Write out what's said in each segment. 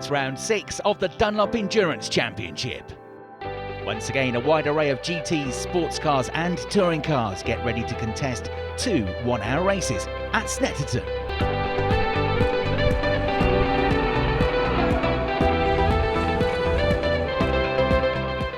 It's round 6 of the Dunlop Endurance Championship. Once again, a wide array of GTs, sports cars and touring cars get ready to contest 2 one-hour races at SNETTERTON.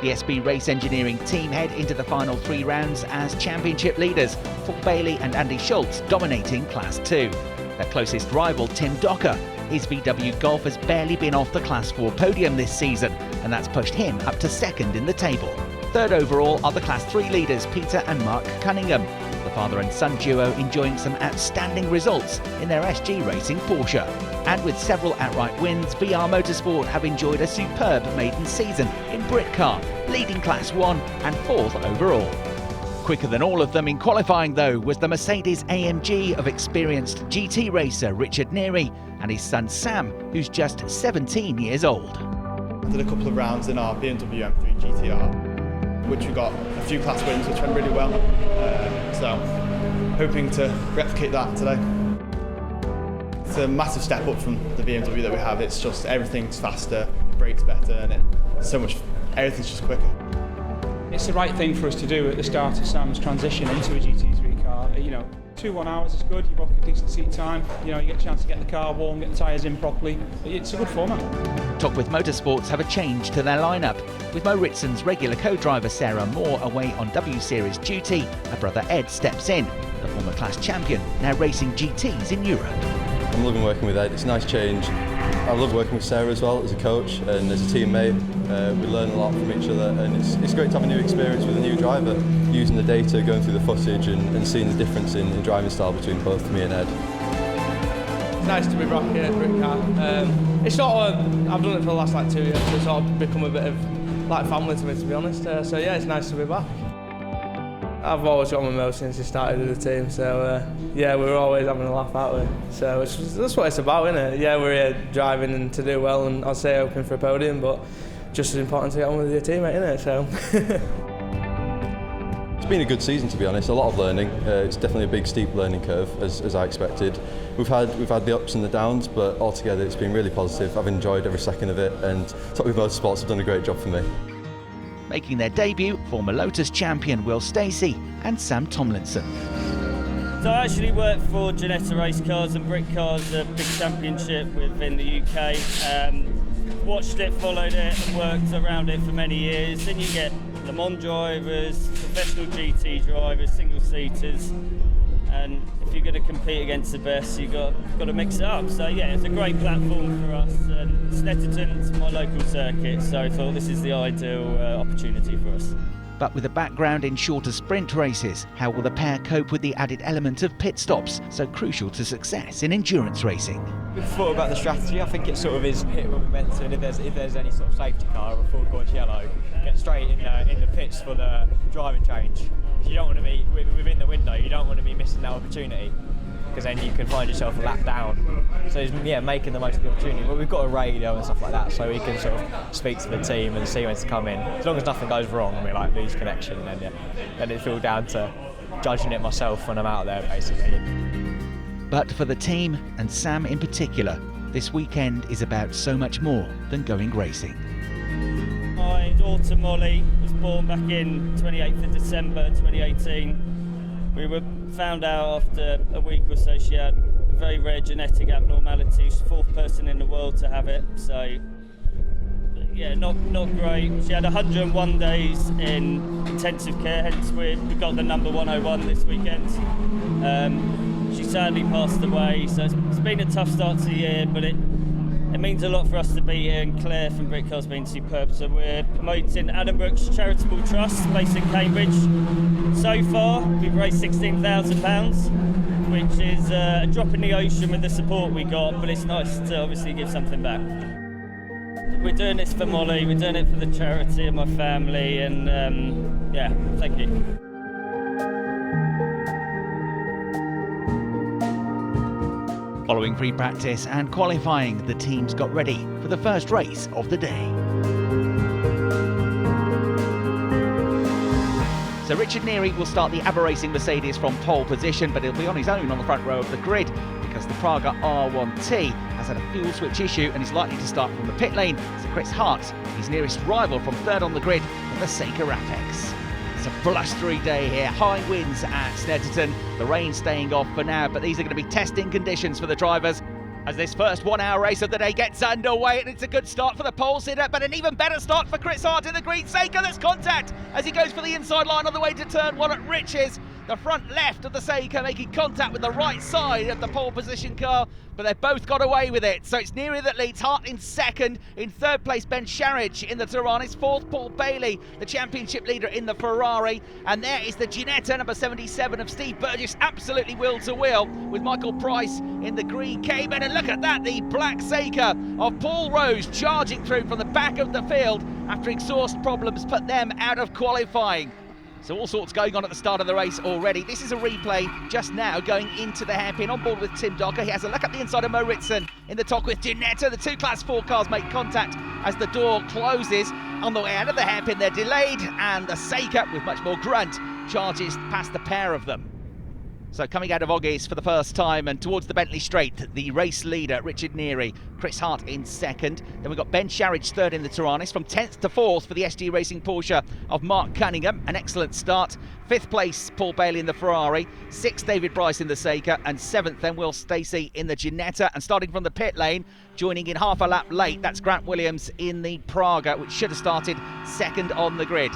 The SB Race Engineering team head into the final 3 rounds as championship leaders, Paul Bailey and Andy Schultz dominating Class 2. Their closest rival, Tim Docker, his VW Golf has barely been off the Class 4 podium this season, and that's pushed him up to 2nd in the table. 3rd overall are the Class 3 leaders, Peter and Mark Cunningham, the father and son duo enjoying some outstanding results in their SG Racing Porsche. And with several outright wins, BR Motorsport have enjoyed a superb maiden season in Britcar, leading Class 1 and 4th overall. Quicker than all of them in qualifying though was the Mercedes AMG of experienced GT racer Richard Neary and his son Sam, who's just 17 years old. I did a couple of rounds in our BMW M3 GTR, which we got a few class wins, which went really well. So hoping to replicate that today. It's a massive step up from the BMW that we have. It's just everything's faster, brakes better, and everything's just quicker. It's the right thing for us to do at the start of Sam's transition into a GT3 car. 2 1 hours is good, you both get decent seat time, you get a chance to get the car warm, get the tyres in properly. It's a good format. Top with Motorsports have a change to their lineup. With Mo Ritson's regular co-driver Sarah Moore away on W Series duty, her brother Ed steps in, the former class champion, now racing GTs in Europe. I'm loving working with Ed, it's a nice change. I love working with Sarah as well as a coach and as a teammate. We learn a lot from each other, and it's great to have a new experience with a new driver, using the data, going through the footage and seeing the difference in driving style between both me and Ed. It's nice to be back here at Britcar. It's I've done it for the last 2 years, so it's sort of become a bit of like family to me, to be honest. So yeah, it's nice to be back. I've always got my mo since I started with the team, so yeah, we're always having a laugh, aren't we? So that's what it's about, isn't it? Yeah, we're here driving and to do well, and I'll say hoping for a podium, but just as important to get on with your teammate, isn't it? So. It's been a good season, to be honest. A lot of learning. It's definitely a big, steep learning curve, as I expected. We've had the ups and the downs, but altogether it's been really positive. I've enjoyed every second of it, and Top with Motorsports have done a great job for me. Making their debut, former Lotus champion Will Stacey and Sam Tomlinson. So I actually work for Ginetta Race Cars, and Britcar's a big championship within the UK. Watched it, followed it, and worked around it for many years. Then you get Le Mans drivers, professional GT drivers, single-seaters, and if you're going to compete against the best, you've got to mix it up. So yeah, it's a great platform for us, and SNETTERTON's my local circuit, so I thought this is the ideal opportunity for us. But with a background in shorter sprint races, how will the pair cope with the added element of pit stops, so crucial to success in endurance racing? We've thought about the strategy. I think it sort of is hit when we're meant to, and if there's any sort of safety car or Ford going yellow, get straight in the pits for the driving change. You don't want to be within the window. You don't want to be missing that opportunity, because then you can find yourself a lap down. So yeah, making the most of the opportunity. But we've got a radio and stuff like that, so we can sort of speak to the team and see when to come in. As long as nothing goes wrong and we lose connection, then it feels down to judging it myself when I'm out there, basically. But for the team, and Sam in particular, this weekend is about so much more than going racing. My daughter Molly was born back in 28th of December 2018. We were found out after a week or so she had a very rare genetic abnormality. She's the 4th person in the world to have it, so yeah, not great. She had 101 days in intensive care, hence we got the number 101 this weekend. She sadly passed away, so it's been a tough start to the year, but it means a lot for us to be here, and Claire from Britcar's been superb. So we're promoting Adam Brooks Charitable Trust based in Cambridge. So far we've raised £16,000, which is a drop in the ocean with the support we got, but it's nice to obviously give something back. We're doing this for Molly, we're doing it for the charity and my family, and yeah, thank you. Following free practice and qualifying, the teams got ready for the first race of the day. So Richard Neary will start the ABBA Racing Mercedes from pole position, but he'll be on his own on the front row of the grid because the Praga R1T has had a fuel switch issue and is likely to start from the pit lane. So Chris Hart, his nearest rival from third on the grid on the Seika Rapex. It's a blustery day here, high winds at Snetterton, the rain staying off for now, but these are going to be testing conditions for the drivers as this first 1 hour race of the day gets underway, and it's a good start for the pole sitter, but an even better start for Chris Hart in the green Seika. There's contact as he goes for the inside line on the way to turn one at Riches. The front left of the Seika making contact with the right side of the pole position car, but they've both got away with it. So it's Neary that leads, Hart in second. In third place, Ben Sharridge in the Tiranis. Fourth, Paul Bailey, the championship leader in the Ferrari. And there is the Ginetta, number 77 of Steve Burgess, absolutely wheel to wheel with Michael Price in the green Cayman. And look at that, the black Seika of Paul Rose charging through from the back of the field after exhaust problems put them out of qualifying. So all sorts going on at the start of the race already. This is a replay just now going into the hairpin. On board with Tim Docker. He has a look at the inside of Mo Ritson in the talk with Ginetta. The two Class 4 cars make contact as the door closes. On the way out of the hairpin, they're delayed, and the Seika, with much more grunt, charges past the pair of them. So coming out of Oggies for the first time and towards the Bentley Straight, the race leader, Richard Neary, Chris Hart in second. Then we've got Ben Sharridge third in the Tiranis, from 10th to 4th for the SG Racing Porsche of Mark Cunningham. An excellent start. 5th place, Paul Bailey in the Ferrari. 6th, David Bryce in the Seika. And 7th, then Will Stacey in the Ginetta. And starting from the pit lane, joining in half a lap late, that's Grant Williams in the Praga, which should have started second on the grid.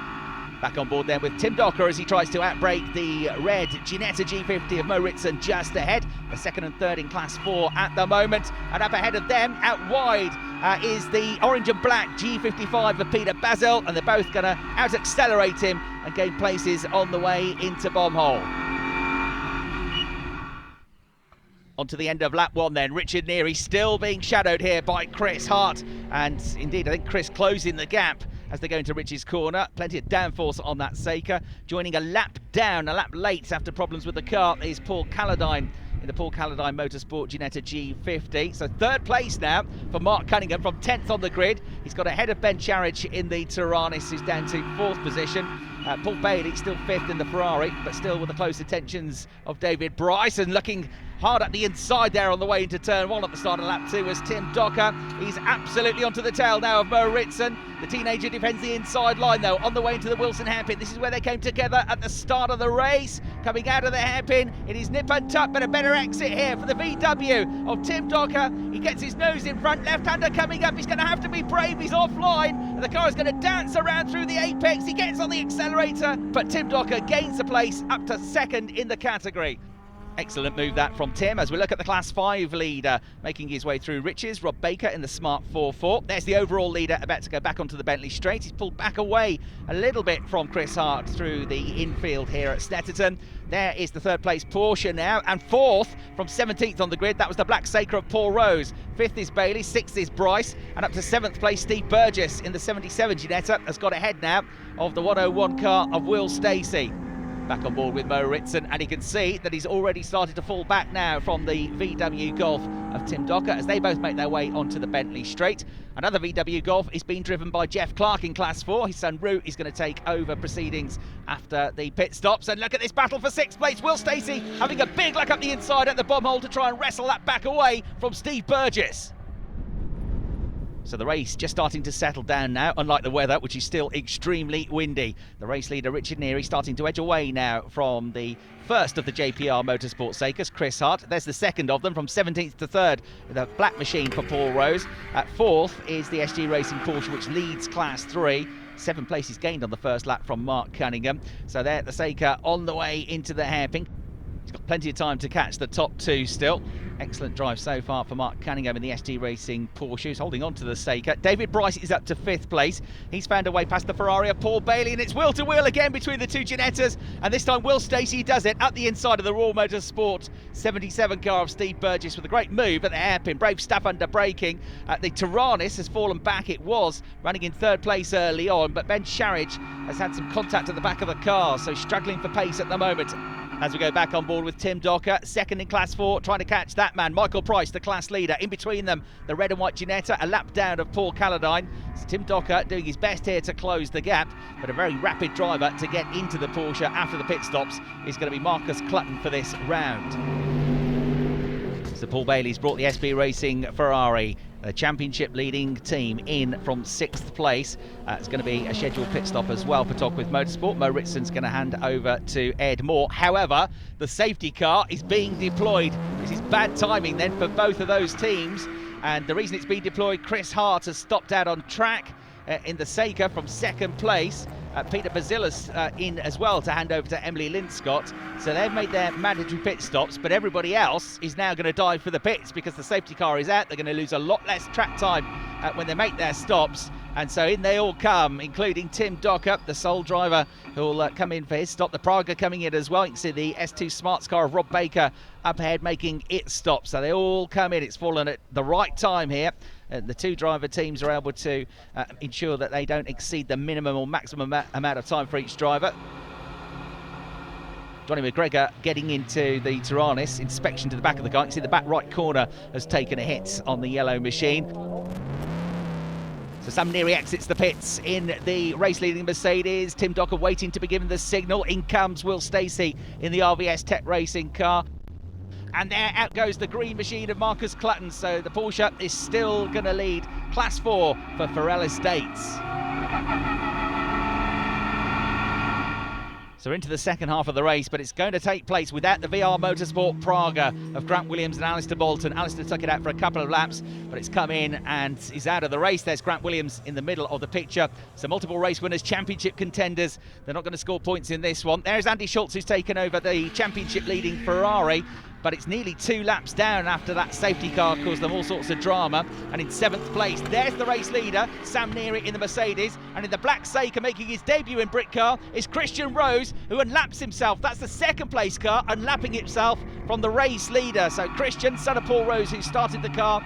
Back on board then with Tim Docker as he tries to outbrake the red Ginetta G50 of Mo Ritson just ahead. The second and third in Class 4 at the moment. And up ahead of them, out wide, is the orange and black G55 of Peter Basil. And they're both going to out-accelerate him and gain places on the way into Bombhole. On to the end of lap one then, Richard Neary still being shadowed here by Chris Hart. And indeed, I think Chris closing the gap as they go into Rich's corner. Plenty of downforce on that Seika. Joining a lap down, a lap late after problems with the car, is Paul Calladine in the Paul Calladine Motorsport Ginetta G50. So third place now for Mark Cunningham from 10th on the grid. He's got ahead of Ben Sharridge in the Tiranis, who's down to 4th position. Paul Bailey still 5th in the Ferrari, but still with the close attentions of David Bryce, and looking hard at the inside there on the way into turn one at the start of lap 2 was Tim Docker. He's absolutely onto the tail now of Mo Ritson. The teenager defends the inside line though on the way into the Wilson hairpin. This is where they came together at the start of the race. Coming out of the hairpin, it is nip and tuck, but a better exit here for the VW of Tim Docker. He gets his nose in front, left-hander coming up. He's going to have to be brave, he's offline. And the car is going to dance around through the apex. He gets on the accelerator, but Tim Docker gains the place up to second in the category. Excellent move that from Tim as we look at the Class 5 leader making his way through Riches, Rob Baker in the Smart 4-4. There's the overall leader about to go back onto the Bentley Straight. He's pulled back away a little bit from Chris Hart through the infield here at Snetterton. There is the third place Porsche now, and fourth from 17th on the grid, that was the black Seika of Paul Rose. 5th is Bailey, 6th is Bryce, and up to 7th place Steve Burgess in the 77 Ginetta has got ahead now of the 101 car of Will Stacey. Back on board with Mo Ritson, and he can see that he's already started to fall back now from the VW Golf of Tim Docker as they both make their way onto the Bentley Straight. Another VW Golf is being driven by Jeff Clark in Class 4. His son Root is going to take over proceedings after the pit stops. And look at this battle for 6th place. Will Stacey having a big look up the inside at the bomb hole to try and wrestle that back away from Steve Burgess. So the race just starting to settle down now, unlike the weather, which is still extremely windy. The race leader, Richard Neary, starting to edge away now from the first of the JPR Motorsport Seikas, Chris Hart. There's the second of them from 17th to 3rd, the black machine for Paul Rose. At 4th is the SG Racing Porsche, which leads Class 3. 7 places gained on the first lap from Mark Cunningham. So there, the Seika on the way into the hairpin. He's got plenty of time to catch the top two still. Excellent drive so far for Mark Cunningham in the SG Racing Porsche, who's holding on to the Seika. David Bryce is up to 5th place. He's found a way past the Ferrari of Paul Bailey, and it's wheel to wheel again between the two Ginettas. And this time Will Stacey does it at the inside of the Royal Motorsport 77 car of Steve Burgess with a great move at the hairpin. Brave stuff under braking. The Tiranis has fallen back. It was running in 3rd place early on, but Ben Sharridge has had some contact at the back of the car, so struggling for pace at the moment. As we go back on board with Tim Docker, second in Class 4, trying to catch that man, Michael Price, the class leader. In between them, the red and white Ginetta, a lap down of Paul Calladine. So Tim Docker doing his best here to close the gap, but a very rapid driver to get into the Porsche after the pit stops is going to be Marcus Clutton for this round. So Paul Bailey's brought the SB Racing Ferrari, the championship leading team, in from 6th place. It's going to be a scheduled pit stop as well for Talk with Motorsport. Mo Ritson's going to hand over to Ed Moore. However, the safety car is being deployed. This is bad timing then for both of those teams. And the reason it's been deployed, Chris Hart has stopped out on track in the Seika from 2nd place. Peter Bazilis in as well to hand over to Emily Linscott. So they've made their mandatory pit stops, but everybody else is now going to dive for the pits because the safety car is out. They're going to lose a lot less track time when they make their stops. And so in they all come, including Tim Docker, the sole driver, who will come in for his stop. The Praga coming in as well. You can see the S2 Smarts car of Rob Baker up ahead making its stop. So they all come in. It's fallen at the right time here. The two driver teams are able to ensure that they don't exceed the minimum or maximum amount of time for each driver. Johnny McGregor getting into the Taranis, inspection to the back of the car. You can see the back right corner has taken a hit on the yellow machine. So Sam Neary exits the pits in the race-leading Mercedes. Tim Docker waiting to be given the signal. In comes Will Stacey in the RVS Tech Racing car. And there out goes the green machine of Marcus Clutton. So the Porsche is still going to lead Class 4 for Farrell Estates. So into the second half of the race, but it's going to take place without the VR Motorsport Praga of Grant Williams and Alistair Bolton. Alistair took it out for a couple of laps, but it's come in and is out of the race. There's Grant Williams in the middle of the picture. So multiple race winners, championship contenders. They're not going to score points in this one. There's Andy Schultz, who's taken over the championship leading Ferrari, but it's nearly 2 laps down after that safety car caused them all sorts of drama. And in 7th place, there's the race leader, Sam Neary in the Mercedes. And in the black Seika, making his debut in Britcar, is Christian Rose, who unlaps himself. That's the 2nd place car, unlapping itself from the race leader. So Christian, son of Paul Rose, who started the car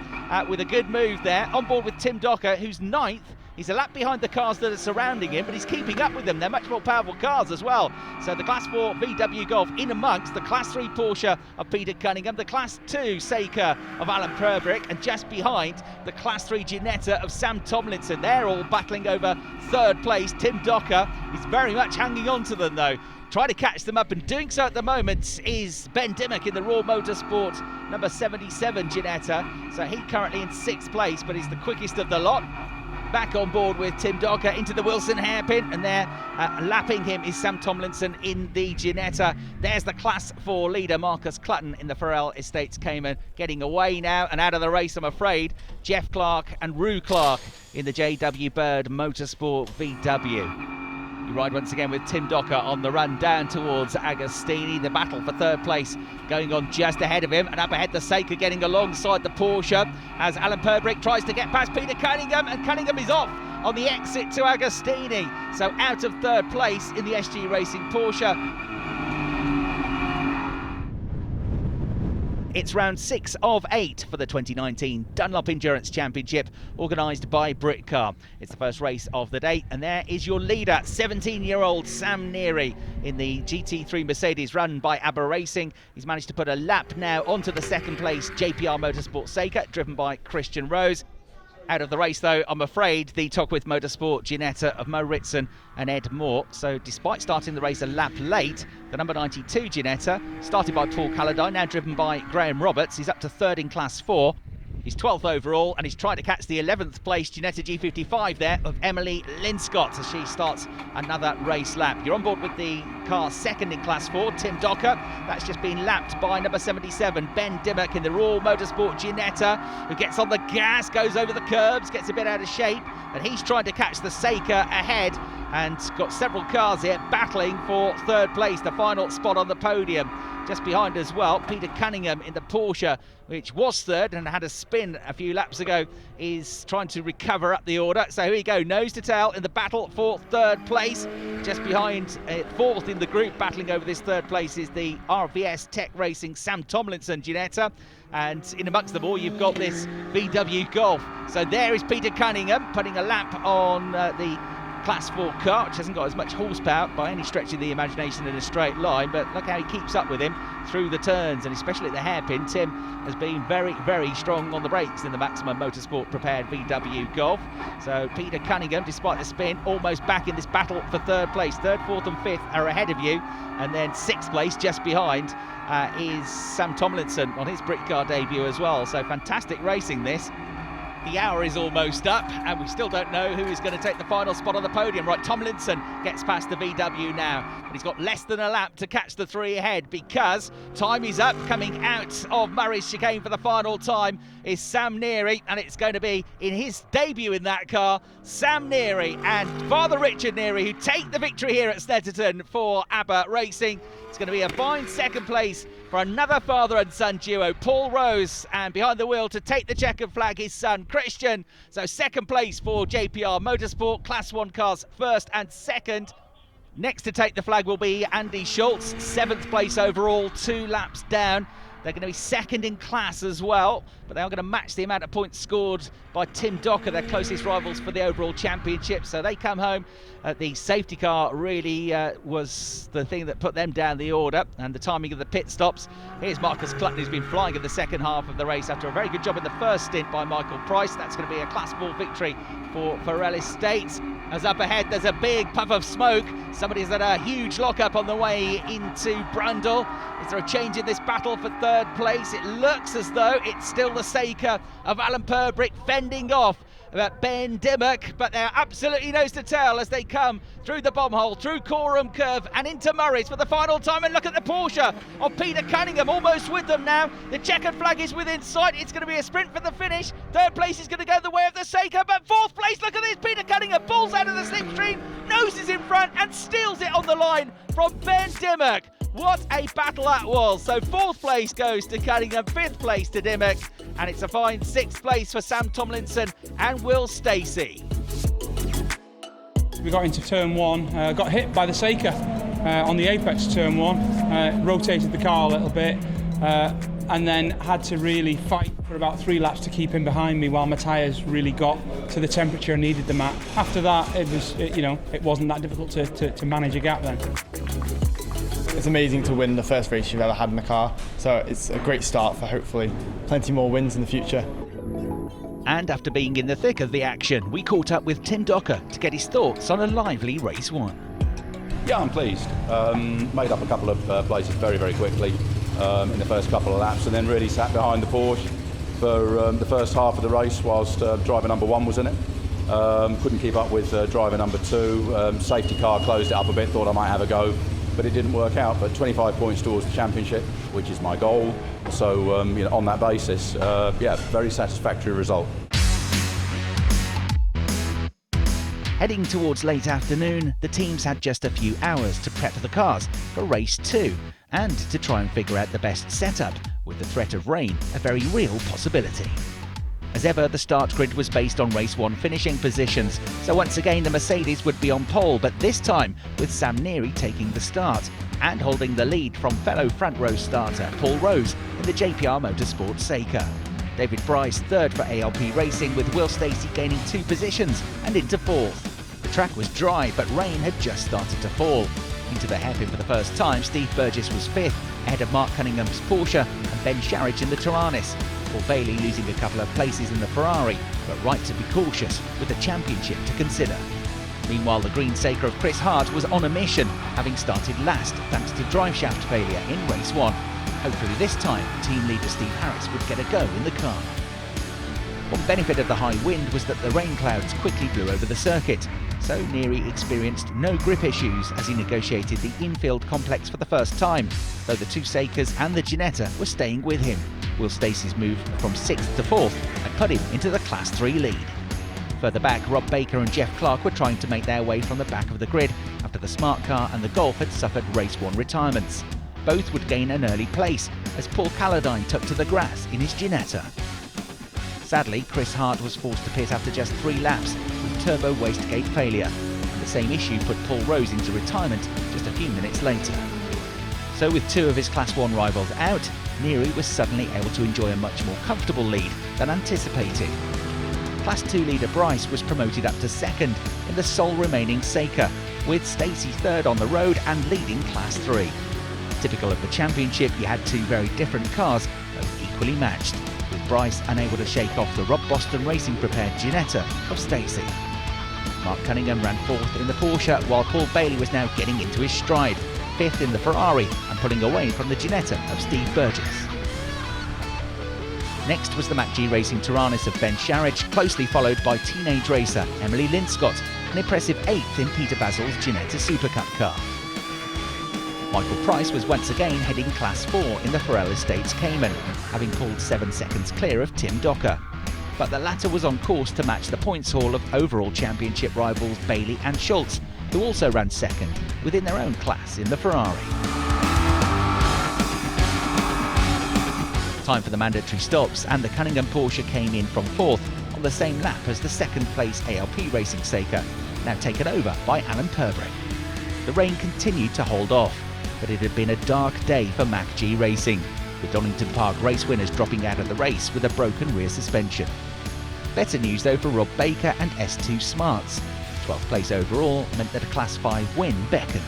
with a good move there. On board with Tim Docker, who's 9th. He's a lap behind the cars that are surrounding him, but he's keeping up with them. They're much more powerful cars as well. So the Class 4 VW Golf in amongst the Class 3 Porsche of Peter Cunningham, the Class 2 Seika of Alan Purbrick, and just behind the Class 3 Ginetta of Sam Tomlinson. They're all battling over 3rd place. Tim Docker is very much hanging on to them though. Trying to catch them up, and doing so at the moment is Ben Dimmock in the Raw Motorsport number 77 Ginetta. So he currently in 6th place, but he's the quickest of the lot. Back on board with Tim Docker into the Wilson hairpin, and there lapping him is Sam Tomlinson in the Ginetta. There's the Class 4 leader, Marcus Clutton in the Farrell Estates Cayman, getting away now and out of the race, I'm afraid. Jeff Clark and Rue Clark in the JW Bird Motorsport VW. You ride once again with Tim Docker on the run down towards Agostini. The battle for 3rd place going on just ahead of him, and up ahead the Seika getting alongside the Porsche as Alan Purbrick tries to get past Peter Cunningham, and Cunningham is off on the exit to Agostini. So out of 3rd place in the SG Racing Porsche. It's round 6 of 8 for the 2019 Dunlop Endurance Championship, organised by Britcar. It's the first race of the day, and there is your leader, 17-year-old Sam Neary in the GT3 Mercedes run by ABBA Racing. He's managed to put a lap now onto the 2nd place JPR Motorsport Seika, driven by Christian Rose. Out of the race though, I'm afraid, the Talk with Motorsport Ginetta of Mo Ritson and Ed Moore. So despite starting the race a lap late, the number 92 Ginetta, started by Paul Calladine, now driven by Graham Roberts. He's up to 3rd in Class 4. He's 12th overall, and he's trying to catch the 11th place Ginetta G55 there of Emily Linscott as she starts another race lap. You're on board with the car 2nd in Class 4, Tim Docker. That's just been lapped by number 77, Ben Dimmock in the Raw Motorsport Ginetta, who gets on the gas, goes over the curbs, gets a bit out of shape, and he's trying to catch the Seika ahead, and got several cars here battling for 3rd place, the final spot on the podium. Just behind as well, Peter Cunningham in the Porsche, which was 3rd and had a spin a few laps ago, is trying to recover up the order. So here we go, nose to tail in the battle for 3rd place. Just behind 4th in the group, battling over this 3rd place, is the RVS Tech Racing Sam Tomlinson Ginetta. And in amongst them all, you've got this VW Golf. So there is Peter Cunningham putting a lap on the Class 4 car, which hasn't got as much horsepower by any stretch of the imagination in a straight line, but look how he keeps up with him through the turns, and especially at the hairpin. Tim has been very, very strong on the brakes in the Maximum Motorsport prepared VW Golf. So Peter Cunningham, despite the spin, almost back in this battle for third place. Third, fourth and fifth are ahead of you, and then sixth place just behind is Sam Tomlinson on his Britcar debut as well. So fantastic racing this. The hour is almost up, and we still don't know who is going to take the final spot on the podium. Right, Tomlinson gets past the VW now, but he's got less than a lap to catch the three ahead, because time is up. Coming out of Murray's chicane for the final time is Sam Neary, and it's going to be in his debut in that car, Sam Neary and Father Richard Neary, who take the victory here at Snetterton for ABBA Racing. It's going to be a fine second place for another father and son duo, Paul Rose, and behind the wheel to take the checkered flag, his son Christian. So second place for JPR Motorsport, Class 1 cars first and second. Next to take the flag will be Andy Schultz, 7th place overall, 2 laps down. They're going to be second in class as well, but they are going to match the amount of points scored by Tim Docker, their closest rivals for the overall championship. So they come home. The safety car really was the thing that put them down the order, and the timing of the pit stops. Here's Marcus Clutton, who's been flying in the second half of the race after a very good job in the first stint by Michael Price. That's going to be a Class 4 victory for Farrell Estates. As up ahead, there's a big puff of smoke. Somebody's had a huge lockup on the way into Brundle. Is there a change in this battle for third place? It looks as though it's still the Saker of Alan Purbrick fending off Ben Dimmock, but they're absolutely nose to tail as they come through the bomb hole, through Coram Curve and into Murray's for the final time. And look at the Porsche of Peter Cunningham, almost with them now. The checkered flag is within sight. It's going to be a sprint for the finish. Third place is going to go the way of the Saker, but fourth place, look at this, Peter Cunningham pulls out of the slipstream, noses in front and steals it on the line from Ben Dimmock. What a battle that was. So fourth place goes to Cunningham, fifth place to Dimmock, and it's a fine sixth place for Sam Tomlinson and Will Stacey. We got into turn one, got hit by the Saker on the apex turn one, rotated the car a little bit, and then had to really fight for about 3 laps to keep him behind me while my tyres really got to the temperature I needed them at. After that, it wasn't that difficult to manage a gap then. It's amazing to win the first race you've ever had in the car, so it's a great start for hopefully plenty more wins in the future. And after being in the thick of the action, we caught up with Tim Docker to get his thoughts on a lively race one. Yeah, I'm pleased. Made up a couple of places very, very quickly in the first couple of laps, and then really sat behind the Porsche for the first half of the race whilst driver number 1 was in it. Couldn't keep up with driver number 2. Safety car closed it up a bit, thought I might have a go, but it didn't work out. But 25 points towards the championship, which is my goal. So on that basis, yeah, very satisfactory result. Heading towards late afternoon, the teams had just a few hours to prep the cars for race 2 and to try and figure out the best setup, with the threat of rain a very real possibility. As ever, the start grid was based on race 1 finishing positions, so once again the Mercedes would be on pole, but this time with Sam Neary taking the start and holding the lead from fellow front row starter Paul Rose in the JPR Motorsport Saker. David Bryce third for ALP Racing, with Will Stacey gaining 2 positions and into 4th. The track was dry, but rain had just started to fall. Into the hairpin for the first time, Steve Burgess was 5th, ahead of Mark Cunningham's Porsche and Ben Sharridge in the Tyrannus. Paul Bailey losing a couple of places in the Ferrari, but right to be cautious with the championship to consider. Meanwhile, the green Saker of Chris Hart was on a mission, having started last thanks to drive shaft failure in race 1. Hopefully this time, team leader Steve Harris would get a go in the car. One benefit of the high wind was that the rain clouds quickly blew over the circuit, so Neary experienced no grip issues as he negotiated the infield complex for the first time, though the 2 Sakers and the Ginetta were staying with him. Will Stacey's move from 6th to 4th and put him into the Class 3 lead. Further back, Rob Baker and Jeff Clark were trying to make their way from the back of the grid after the Smart Car and the Golf had suffered race 1 retirements. Both would gain an early place as Paul Calladine took to the grass in his Ginetta. Sadly, Chris Hart was forced to pit after just 3 laps with turbo wastegate failure. The same issue put Paul Rose into retirement just a few minutes later. So with 2 of his Class 1 rivals out, Neary was suddenly able to enjoy a much more comfortable lead than anticipated. Class 2 leader Bryce was promoted up to second in the sole remaining Seeker, with Stacey third on the road and leading Class 3. Typical of the championship, you had two very different cars, but equally matched, with Bryce unable to shake off the Rob Boston Racing prepared Ginetta of Stacey. Mark Cunningham ran fourth in the Porsche, while Paul Bailey was now getting into his stride, fifth in the Ferrari and pulling away from the Ginetta of Steve Burgess. Next was the MacG Racing Taranis of Ben Sharridge, closely followed by teenage racer Emily Linscott, an impressive 8th in Peter Basil's Ginetta Super Cup car. Michael Price was once again heading Class 4 in the Farrell Estates Cayman, having pulled 7 seconds clear of Tim Docker. But the latter was on course to match the points haul of overall championship rivals Bailey and Schultz, who also ran second within their own class in the Ferrari. Time for the mandatory stops, and the Cunningham Porsche came in from fourth on the same lap as the second place ALP Racing Seeker, now taken over by Alan Purbrick. The rain continued to hold off, but it had been a dark day for MacG Racing, with Donington Park race winners dropping out of the race with a broken rear suspension. Better news though for Rob Baker and S2 Smarts. 12th place overall meant that a Class 5 win beckoned.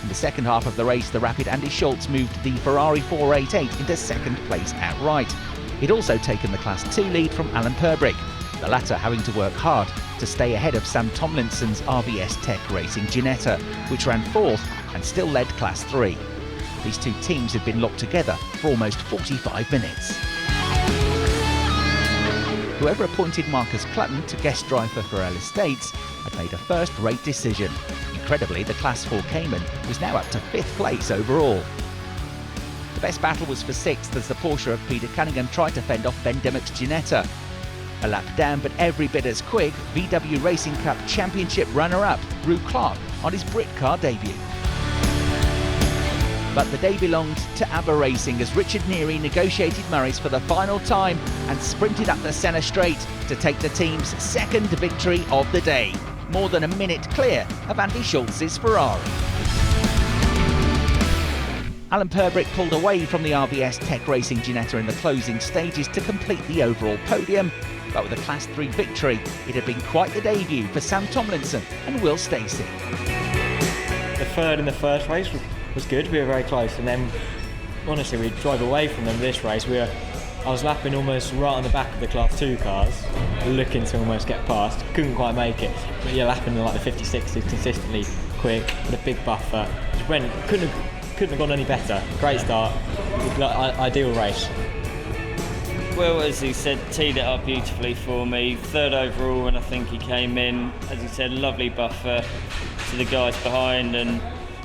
In the second half of the race, the rapid Andy Schultz moved the Ferrari 488 into second place outright. He'd also taken the Class 2 lead from Alan Purbrick, the latter having to work hard to stay ahead of Sam Tomlinson's RVS Tech Racing Ginetta, which ran fourth and still led Class 3. These two teams had been locked together for almost 45 minutes. Whoever appointed Marcus Clutton to guest drive for Farrell Estates had made a first-rate decision. Incredibly, the Class 4 Cayman was now up to 5th place overall. The best battle was for 6th as the Porsche of Peter Cunningham tried to fend off Ben Dimmock's Ginetta. A lap down but every bit as quick, VW Racing Cup Championship runner-up Rue Clark on his Britcar debut. But the day belonged to ABBA Racing as Richard Neary negotiated Murray's for the final time and sprinted up the centre straight to take the team's second victory of the day, more than a minute clear of Andy Schultz's Ferrari. Alan Purbrick pulled away from the RVS Tech Racing Ginetta in the closing stages to complete the overall podium, but with a Class 3 victory, it had been quite the debut for Sam Tomlinson and Will Stacey. The third in the first race was good, we were very close, and then honestly we drove away from them this race. I was lapping almost right on the back of the Class 2 cars, looking to almost get past, couldn't quite make it, but yeah, lapping like the 56s consistently quick, with a big buffer, just couldn't have gone any better. Great start, ideal race. Will, as he said, teed it up beautifully for me. Third overall, and I think he came in, as he said, lovely buffer to the guys behind, and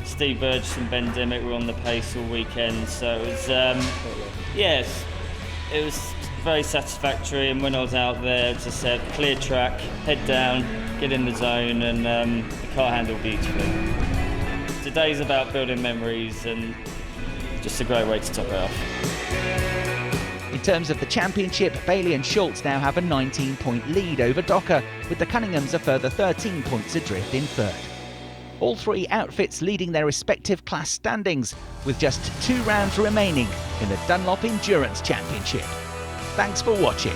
Steve Burgess and Ben Dimmock were on the pace all weekend, so it was, yes, it was very satisfactory. And when I was out there, as I said, clear track, head down, get in the zone, and the car handled beautifully. Today's about building memories, and just a great way to top it off. In terms of the championship, Bailey and Schultz now have a 19-point lead over Docker, with the Cunninghams a further 13 points adrift in third. All three outfits leading their respective class standings, with just 2 rounds remaining in the Dunlop Endurance Championship. Thanks for watching.